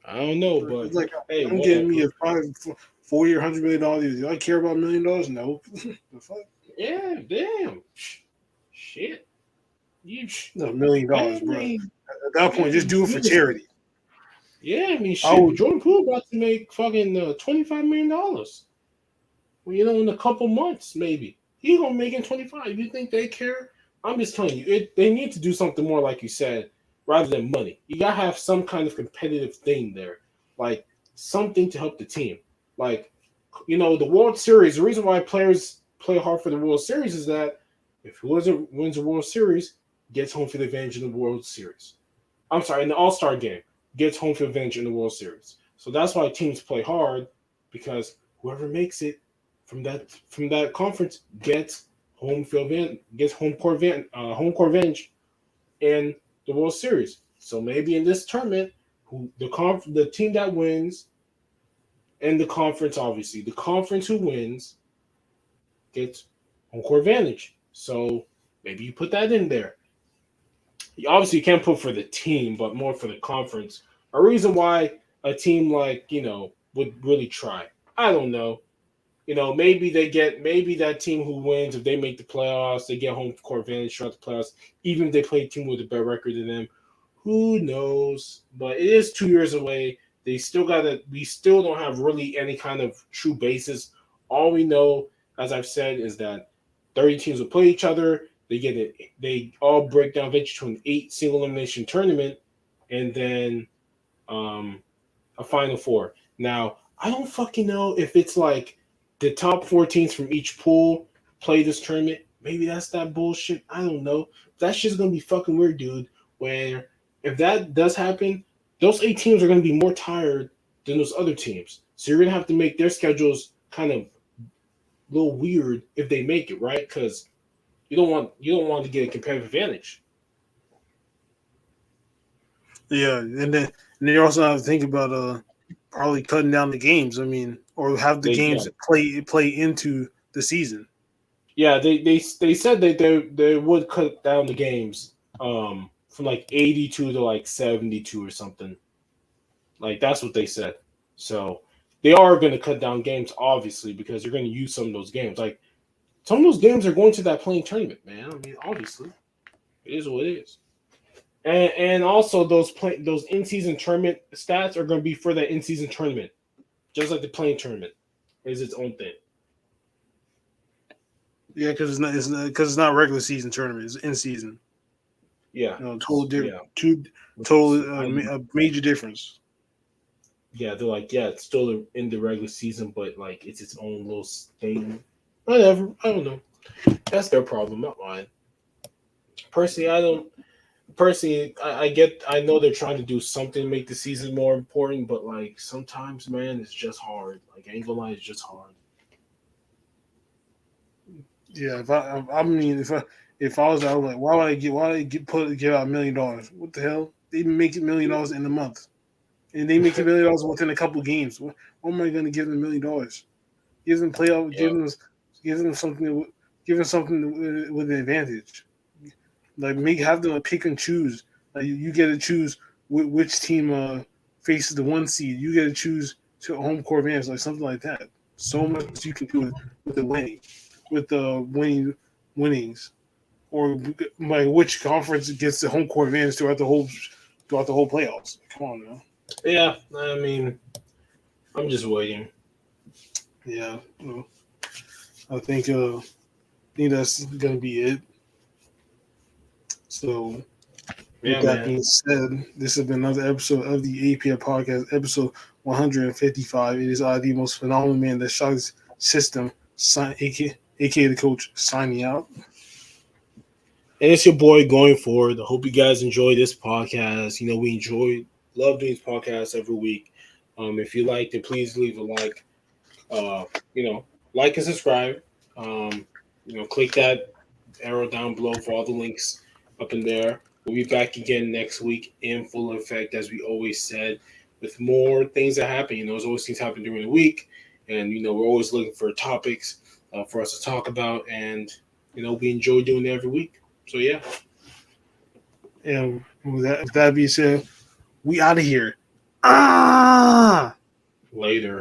I don't know, but It's like hey, I'm getting me whatever. a 4 year $100 million. Do I care about $1 million? No. The fuck? Yeah, damn. Shit. You, No, $1 million, man, I bro. mean, At that point, just man, do it for you just charity. yeah, I mean, I shit. would. Jordan Poole about to make fucking $25 million. Well, in a couple months, maybe he gonna make it 25. You think they care? I'm just telling you, they need to do something more, like you said, rather than money. You gotta have some kind of competitive thing there, like something to help the team. Like, the World Series. The reason why players play hard for the World Series is that if whoever wins the World Series gets home field advantage in the World Series. I'm sorry, in the All Star game, gets home field advantage in the World Series. So that's why teams play hard because whoever makes it from that conference gets home court advantage in the World Series. So maybe in this tournament, who the team that wins in the conference, obviously the conference who wins gets home court advantage. So maybe you put that in there. Obviously you can't put for the team, but more for the conference. A reason why a team like would really try. I don't know. Maybe that team who wins if they make the playoffs, they get home court advantage throughout the playoffs. Even if they play a team with a better record than them, who knows? But it is 2 years away. We still don't have really any kind of true basis. All we know, as I've said, is that 30 teams will play each other. They all break down eventually to an 8 single elimination tournament, and then um, a final four. Now, I don't fucking know if it's like the top 14s from each pool play this tournament. Maybe that's that bullshit. I don't know. That's just gonna be fucking weird, dude. Where if that does happen, those 8 teams are gonna be more tired than those other teams. So you're gonna have to make their schedules kind of a little weird if they make it, right? Because you don't want to get a competitive advantage. Yeah, and then you also have to think about probably cutting down the games. I mean, or have the Yeah, games play into the season. yeah. They said that they would cut down the games. from like 82 to like 72 or something. Like that's what they said. So they are going to cut down games, obviously, because they're going to use some of those games. Like some of those games are going to that playing tournament, man. I mean, obviously, it is what it is. And also those in season tournament stats are going to be for that in season tournament, just like the playing tournament is its own thing. Yeah, because it's not regular season tournament. It's in season. Yeah, Total yeah. two Which is, total a major difference. yeah, they're like, yeah, it's still in the regular season, but like it's its own little thing. Whatever. I don't know. That's their problem, not mine. Personally, I don't. Personally, I get. I know they're trying to do something to make the season more important, but like sometimes, man, it's just hard. Like I ain't gonna lie, it's just hard. Yeah, I mean, if I was out, like, why would I give out $1 million? What the hell? They make $1 million in a month, and they make $1 million within a couple games. What am I going to give them $1 million? Give them playoff, Yeah, give them something, give them something with an advantage. Like have them pick and choose. Like you get to choose which team faces the one seed. You get to choose to home court advantage, like something like that. So much you can do with the winnings, or like which conference gets the home court advantage throughout the whole playoffs. Come on now. yeah. I mean, I'm just waiting. Yeah, I think that's gonna be it. So with Yeah, that man. being said, this has been another episode of the APF podcast, episode 155. It is the most phenomenal man that shot his system, aka the coach, signing out. And it's your boy going forward. I hope you guys enjoy this podcast. We love doing these podcasts every week. If you liked it, please leave a like. Uh, like and subscribe. Click that arrow down below for all the links up in there. We'll be back again next week in full effect, as we always said, with more things that happen. There's always things happen during the week, and we're always looking for topics for us to talk about, and we enjoy doing it every week. So yeah, And with that being said, we out of here. Ah. later.